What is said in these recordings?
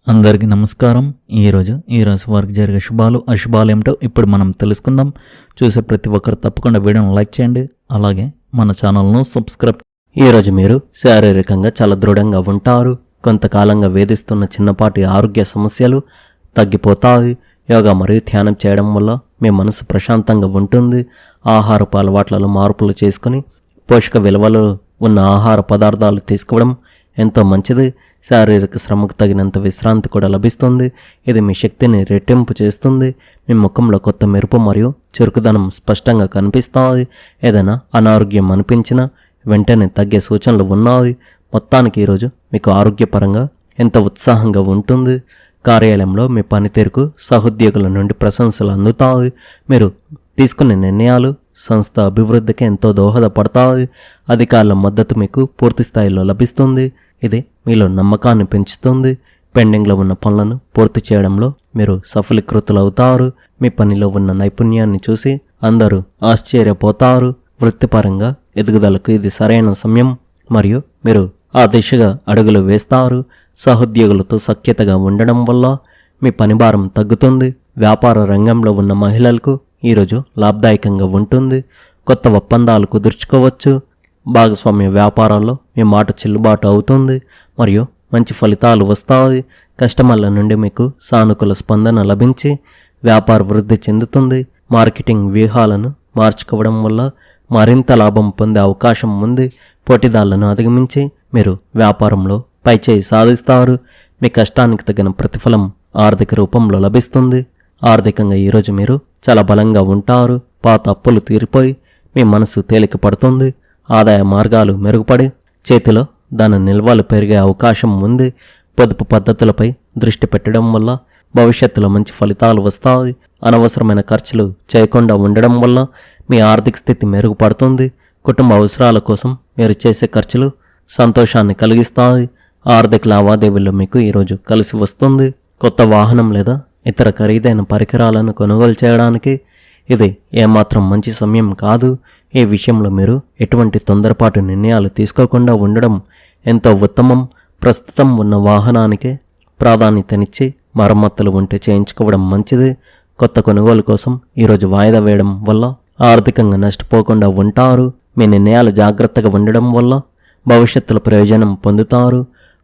అందరికీ నమస్కారం. ఈ రాశి వారికి జరిగే శుభాలు అశుభాలు ఏమిటో ఇప్పుడు మనం తెలుసుకుందాం. చూసే ప్రతి ఒక్కరు తప్పకుండా వీడియోను లైక్ చేయండి, అలాగే మన ఛానల్ను సబ్స్క్రైబ్. ఈరోజు మీరు శారీరకంగా చాలా దృఢంగా ఉంటారు. కొంతకాలంగా వేధిస్తున్న చిన్నపాటి ఆరోగ్య సమస్యలు తగ్గిపోతాయి. యోగా మరియు ధ్యానం చేయడం వల్ల మీ మనసు ప్రశాంతంగా ఉంటుంది. ఆహారపు అలవాట్లలో మార్పులు చేసుకుని పోషక విలువలు ఉన్న ఆహార పదార్థాలు తీసుకోవడం ఎంతో మంచిది. శారీరక శ్రమకు తగినంత విశ్రాంతి కూడా లభిస్తుంది. ఇది మీ శక్తిని రెట్టింపు చేస్తుంది. మీ ముఖంలో కొత్త మెరుపు మరియు చురుకుదనం స్పష్టంగా కనిపిస్తాయి. ఏదైనా అనారోగ్యం అనిపించినా వెంటనే తగ్గే సూచనలు ఉన్నాయి. మొత్తానికి ఈరోజు మీకు ఆరోగ్యపరంగా ఎంత ఉత్సాహంగా ఉంటుంది. కార్యాలయంలో మీ పనితీరుకు సహోద్యోగుల నుండి ప్రశంసలు అందుతాయి. మీరు తీసుకునే నిర్ణయాలు సంస్థ అభివృద్ధికి ఎంతో దోహదపడతాయి. అధికారుల మద్దతు మీకు పూర్తి స్థాయిలో లభిస్తుంది. ఇది మీలో నమ్మకాన్ని పెంచుతుంది. పెండింగ్లో ఉన్న పనులను పూర్తి చేయడంలో మీరు సఫలీకృతులవుతారు. మీ పనిలో ఉన్న నైపుణ్యాన్ని చూసి అందరూ ఆశ్చర్యపోతారు. వృత్తిపరంగా ఎదుగుదలకు ఇది సరైన సమయం మరియు మీరు ఆ దిశగా అడుగులు వేస్తారు. సహోద్యోగులతో సఖ్యతగా ఉండడం వల్ల మీ పనిభారం తగ్గుతుంది. వ్యాపార రంగంలో ఉన్న మహిళలకు ఈరోజు లాభదాయకంగా ఉంటుంది. కొత్త ఒప్పందాలు కుదుర్చుకోవచ్చు. భాగస్వామ్య వ్యాపారాల్లో మీ మాట చెల్లుబాటు అవుతుంది మరియు మంచి ఫలితాలు వస్తాయి. కస్టమర్ల నుండి మీకు సానుకూల స్పందన లభించి వ్యాపార వృద్ధి చెందుతుంది. మార్కెటింగ్ వ్యూహాలను మార్చుకోవడం వల్ల మరింత లాభం పొందే అవకాశం ఉంది. పోటీదారులను అధిగమించి మీరు వ్యాపారంలో పైచేయి సాధిస్తారు. మీ కష్టానికి తగిన ప్రతిఫలం ఆర్థిక రూపంలో లభిస్తుంది. ఆర్థికంగా ఈరోజు మీరు చాలా బలంగా ఉంటారు. పాత అప్పులు తీరిపోయి మీ మనసు తేలిక పడుతుంది. ఆదాయ మార్గాలు మెరుగుపడి చేతిలో ధన నిల్వలు పెరిగే అవకాశం ఉంది. పొదుపు పద్ధతులపై దృష్టి పెట్టడం వల్ల భవిష్యత్తులో మంచి ఫలితాలు వస్తాయి. అనవసరమైన ఖర్చులు చేయకుండా ఉండడం వల్ల మీ ఆర్థిక స్థితి మెరుగుపడుతుంది. కుటుంబ అవసరాల కోసం మీరు చేసే ఖర్చులు సంతోషాన్ని కలిగిస్తాయి. ఆర్థిక లావాదేవీల్లో మీకు ఈరోజు కలిసి వస్తుంది. కొత్త వాహనం లేదా ఇతర ఖరీదైన పరికరాలను కొనుగోలు చేయడానికి ఇది ఏమాత్రం మంచి సమయం కాదు. ఈ విషయంలో మీరు ఎటువంటి తొందరపాటు నిర్ణయాలు తీసుకోకుండా ఉండడం ఎంతో ఉత్తమం. ప్రస్తుతం ఉన్న వాహనానికే ప్రాధాన్యతనిచ్చి మరమ్మతులు ఉంటే చేయించుకోవడం మంచిది. కొత్త కొనుగోలు కోసం ఈరోజు వాయిదా వేయడం వల్ల ఆర్థికంగా నష్టపోకుండా ఉంటారు. మీ నిర్ణయాలు జాగ్రత్తగా ఉండడం వల్ల భవిష్యత్తులో ప్రయోజనం పొందుతారు.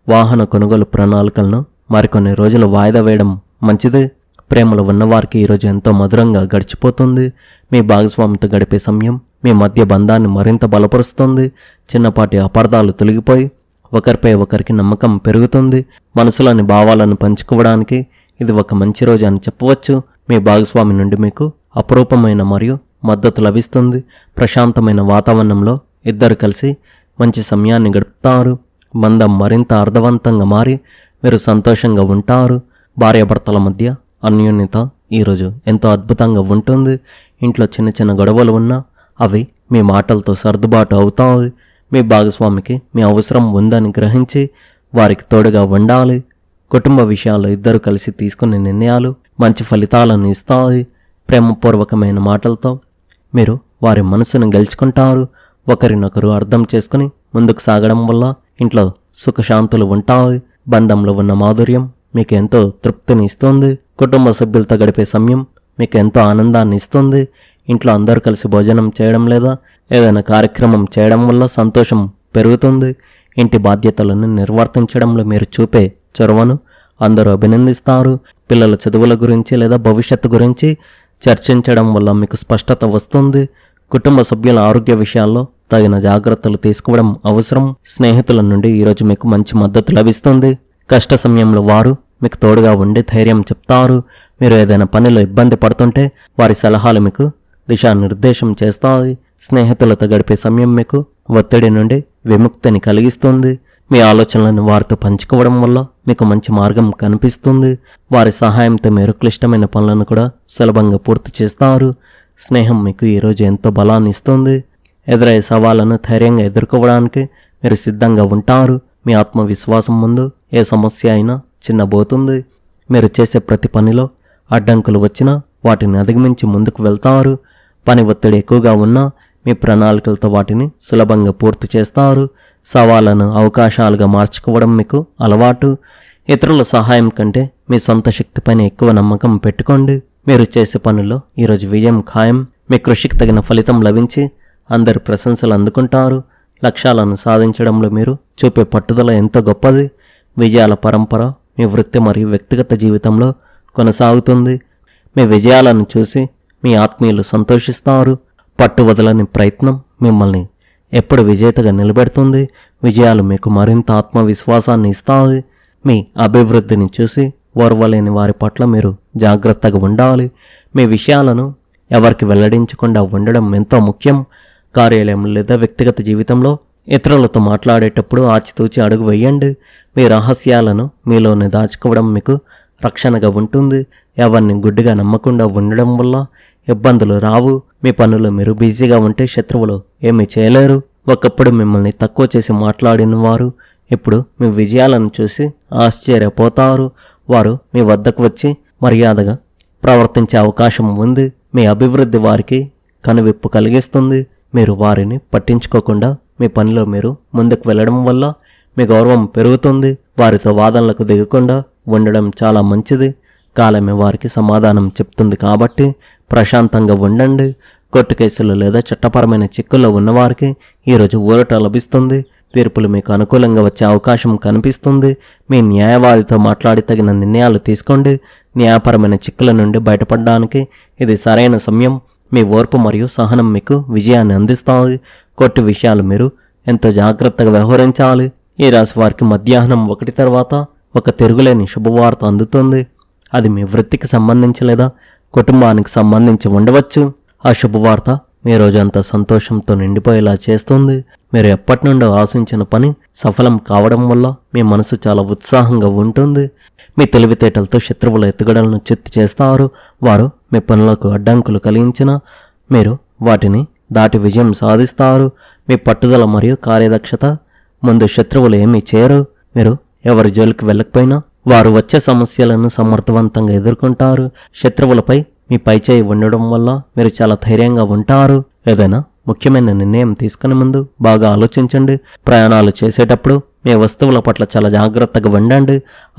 వాహన కొనుగోలు ప్రణాళికలను మరికొన్ని రోజులు వాయిదా వేయడం మంచిది. ప్రేమలో ఉన్నవారికి ఈరోజు ఎంతో మధురంగా గడిచిపోతుంది. మీ భాగస్వామితో గడిపే సమయం మీ మధ్య బంధాన్ని మరింత బలపరుస్తుంది. చిన్నపాటి అపార్థాలు తొలగిపోయి ఒకరిపై ఒకరికి నమ్మకం పెరుగుతుంది. మనసులోని భావాలను పంచుకోవడానికి ఇది ఒక మంచి రోజు అని చెప్పవచ్చు. మీ భాగస్వామి నుండి మీకు అపురూపమైన మరియు మద్దతు లభిస్తుంది. ప్రశాంతమైన వాతావరణంలో ఇద్దరు కలిసి మంచి సమయాన్ని గడుపుతారు. బంధం మరింత అర్థవంతంగా మారి మీరు సంతోషంగా ఉంటారు. భార్యాభర్తల మధ్య అన్యోన్యత ఈరోజు ఎంతో అద్భుతంగా ఉంటుంది. ఇంట్లో చిన్న చిన్న గొడవలు ఉన్నా అవి మీ మాటలతో సర్దుబాటు అవుతాయి. మీ భాగస్వామికి మీ అవసరం ఉందని గ్రహించి వారికి తోడుగా ఉండాలి. కుటుంబ విషయాల్లో ఇద్దరు కలిసి తీసుకునే నిర్ణయాలు మంచి ఫలితాలను ఇస్తాయి. ప్రేమపూర్వకమైన మాటలతో మీరు వారి మనసును గెలుచుకుంటారు. ఒకరినొకరు అర్థం చేసుకుని ముందుకు సాగడం వల్ల ఇంట్లో సుఖశాంతులు ఉంటాయి. బంధంలో ఉన్న మాధుర్యం మీకు ఎంతో తృప్తిని ఇస్తుంది. కుటుంబ సభ్యులతో గడిపే సమయం మీకు ఎంతో ఆనందాన్ని ఇస్తుంది. ఇంట్లో అందరూ కలిసి భోజనం చేయడం లేదా ఏదైనా కార్యక్రమం చేయడం వల్ల సంతోషం పెరుగుతుంది. ఇంటి బాధ్యతలను నిర్వర్తించడంలో మీరు చూపే చొరవను అందరూ అభినందిస్తారు. పిల్లల చదువుల గురించి లేదా భవిష్యత్తు గురించి చర్చించడం వల్ల మీకు స్పష్టత వస్తుంది. కుటుంబ సభ్యుల ఆరోగ్య విషయాల్లో తగిన జాగ్రత్తలు తీసుకోవడం అవసరం. స్నేహితుల నుండి ఈరోజు మీకు మంచి మద్దతు లభిస్తుంది. కష్ట సమయంలో వారు మీకు తోడుగా ఉండి ధైర్యం చెప్తారు. మీరు ఏదైనా పనిలో ఇబ్బంది పడుతుంటే వారి సలహాలు మీకు దిశానిర్దేశం చేస్తాయి. స్నేహితులతో గడిపే సమయం మీకు ఒత్తిడి నుండి విముక్తిని కలిగిస్తుంది. మీ ఆలోచనలను వారితో పంచుకోవడం వల్ల మీకు మంచి మార్గం కనిపిస్తుంది. వారి సహాయంతో మీరు క్లిష్టమైన పనులను కూడా సులభంగా పూర్తి చేస్తారు. స్నేహం మీకు ఈరోజు ఎంతో బలాన్ని ఇస్తుంది. ఎదురయ్యే సవాళ్లను ధైర్యంగా ఎదుర్కోవడానికి మీరు సిద్ధంగా ఉంటారు. మీ ఆత్మవిశ్వాసం ముందు ఏ సమస్య అయినా చిన్నబోతుంది. మీరు చేసే ప్రతి పనిలో అడ్డంకులు వచ్చినా వాటిని అధిగమించి ముందుకు వెళ్తారు. పని ఒత్తిడి ఎక్కువగా ఉన్నా మీ ప్రణాళికలతో వాటిని సులభంగా పూర్తి చేస్తారు. సవాళ్లను అవకాశాలుగా మార్చుకోవడం మీకు అలవాటు. ఇతరుల సహాయం కంటే మీ సొంత శక్తిపైన ఎక్కువ నమ్మకం పెట్టుకోండి. మీరు చేసే పనుల్లో ఈరోజు విజయం ఖాయం. మీ కృషికి తగిన ఫలితం లభించి అందరి ప్రశంసలు అందుకుంటారు. లక్ష్యాలను సాధించడంలో మీరు చూపే పట్టుదల ఎంతో గొప్పది. విజయాల పరంపర మీ వృత్తి మరియు వ్యక్తిగత జీవితంలో కొనసాగుతుంది. మీ విజయాలను చూసి మీ ఆత్మీయులు సంతోషిస్తారు. పట్టు వదలని ప్రయత్నం మిమ్మల్ని ఎప్పుడు విజేతగా నిలబెడుతుంది. విజయాలు మీకు మరింత ఆత్మవిశ్వాసాన్ని ఇస్తాయి. మీ అభివృద్ధిని చూసి ఓర్వలేని వారి పట్ల మీరు జాగ్రత్తగా ఉండాలి. మీ విషయాలను ఎవరికి వెల్లడించకుండా ఉండడం ఎంతో ముఖ్యం. కార్యాలయం లేదా వ్యక్తిగత జీవితంలో ఇతరులతో మాట్లాడేటప్పుడు ఆచితూచి అడుగు వేయండి. మీ రహస్యాలను మీలోనే దాచుకోవడం మీకు రక్షణగా ఉంటుంది. ఎవరిని గుడ్డిగా నమ్మకుండా ఉండడం వల్ల ఇబ్బందులు రావు. మీ పనులు మీరు బిజీగా ఉంటే శత్రువులు ఏమీ చేయలేరు. ఒకప్పుడు మిమ్మల్ని తక్కువ చేసి మాట్లాడిన వారు ఇప్పుడు మీ విజయాలను చూసి ఆశ్చర్యపోతారు. వారు మీ వద్దకు వచ్చి మర్యాదగా ప్రవర్తించే అవకాశం ఉంది. మీ అభివృద్ధి వారికి కనువిప్పు కలిగిస్తుంది. మీరు వారిని పట్టించుకోకుండా మీ పనిలో మీరు ముందుకు వెళ్ళడం వల్ల మీ గౌరవం పెరుగుతుంది. వారితో వాదనలకు దిగకుండా ఉండడం చాలా మంచిది. కాలమే వారికి సమాధానం చెప్తుంది కాబట్టి ప్రశాంతంగా ఉండండి. కోర్టు కేసులు లేదా చట్టపరమైన చిక్కుల్లో ఉన్నవారికి ఈరోజు ఊరట లభిస్తుంది. తీర్పులు మీకు అనుకూలంగా వచ్చే అవకాశం కనిపిస్తుంది. మీ న్యాయవాదితో మాట్లాడి తగిన నిర్ణయాలు తీసుకోండి. న్యాయపరమైన చిక్కుల నుండి బయటపడడానికి ఇది సరైన సమయం. మీ ఓర్పు మరియు సహనం మీకు విజయాన్ని అందిస్తాయి. కోర్టు విషయాలు మీరు ఎంతో జాగ్రత్తగా వ్యవహరించాలి. ఈ రాశి వారికి మధ్యాహ్నం 1 తర్వాత ఒక తిరుగులేని శుభవార్త అందుతుంది. అది మీ వృత్తికి సంబంధించి లేదా కుటుంబానికి సంబంధించి ఉండవచ్చు. ఆ శుభవార్త మీ రోజంతా సంతోషంతో నిండిపోయేలా చేస్తుంది. మీరు ఎప్పటి నుండో ఆశించిన పని సఫలం కావడం వల్ల మీ మనసు చాలా ఉత్సాహంగా ఉంటుంది. మీ తెలివితేటలతో శత్రువుల ఎత్తుగడలను చిత్తు చేస్తారు. వారు మీ పనులకు అడ్డంకులు కలిగించినా మీరు వాటిని దాటి విజయం సాధిస్తారు. మీ పట్టుదల మరియు కార్యదక్షత ముందు శత్రువులు ఏమీ చేయరు. మీరు ఎవరి జోలికి వెళ్ళకపోయినా వారు వచ్చే సమస్యలను సమర్థవంతంగా ఎదుర్కొంటారు. శత్రువులపై మీ పైచేయి ఉండడం వల్ల మీరు చాలా ధైర్యంగా ఉంటారు. ఏదైనా ముఖ్యమైన నిర్ణయం తీసుకునే ముందు బాగా ఆలోచించండి. ప్రయాణాలు చేసేటప్పుడు మీ వస్తువుల పట్ల చాలా జాగ్రత్తగా ఉండండి.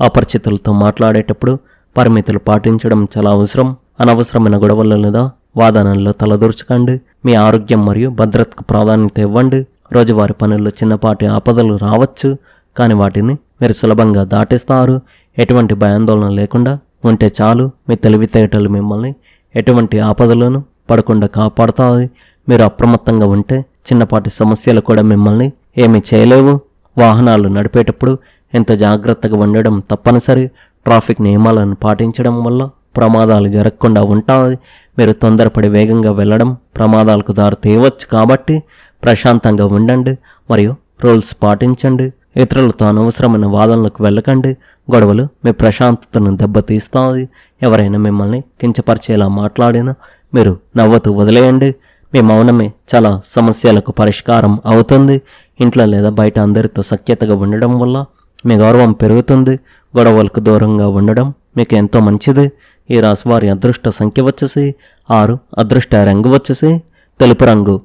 అపరిచితులతో మాట్లాడేటప్పుడు పరిమితులు పాటించడం చాలా అవసరం. అనవసరమైన గొడవలు లేదా వాదనల్లో తలదూర్చకండి. మీ ఆరోగ్యం మరియు భద్రతకు ప్రాధాన్యత ఇవ్వండి. రోజువారి పనుల్లో చిన్నపాటి ఆపదలు రావచ్చు, కానీ వాటిని మీరు సులభంగా దాటిస్తారు. ఎటువంటి భయాందోళన లేకుండా ఉంటే చాలు. మీ తెలివితేటలు మిమ్మల్ని ఎటువంటి ఆపదలను పడకుండా కాపాడుతాయి. మీరు అప్రమత్తంగా ఉంటే చిన్నపాటి సమస్యలు కూడా మిమ్మల్ని ఏమీ చేయలేవు. వాహనాలు నడిపేటప్పుడు ఎంత జాగ్రత్తగా ఉండడం తప్పనిసరి. ట్రాఫిక్ నియమాలను పాటించడం వల్ల ప్రమాదాలు జరగకుండా ఉంటాయి. మీరు తొందరపడి వేగంగా వెళ్ళడం ప్రమాదాలకు దారి తీయవచ్చు కాబట్టి ప్రశాంతంగా ఉండండి మరియు రూల్స్ పాటించండి. ఇతరులతో అనవసరమైన వాదనలకు వెళ్ళకండి. గొడవలు మీ ప్రశాంతతను దెబ్బతీస్తాయి. ఎవరైనా మిమ్మల్ని కించపరిచేలా మాట్లాడినా మీరు నవ్వుతూ వదిలేయండి. మీ మౌనమే చాలా సమస్యలకు పరిష్కారం అవుతుంది. ఇంట్లో లేదా బయట అందరితో సఖ్యతగా ఉండడం వల్ల మీ గౌరవం పెరుగుతుంది. గొడవలకు దూరంగా ఉండడం మీకు ఎంతో మంచిది. ఈ రాశి వారి అదృష్ట సంఖ్య వచ్చేసి 6, అదృష్ట రంగు వచ్చేసి తెలుపు రంగు.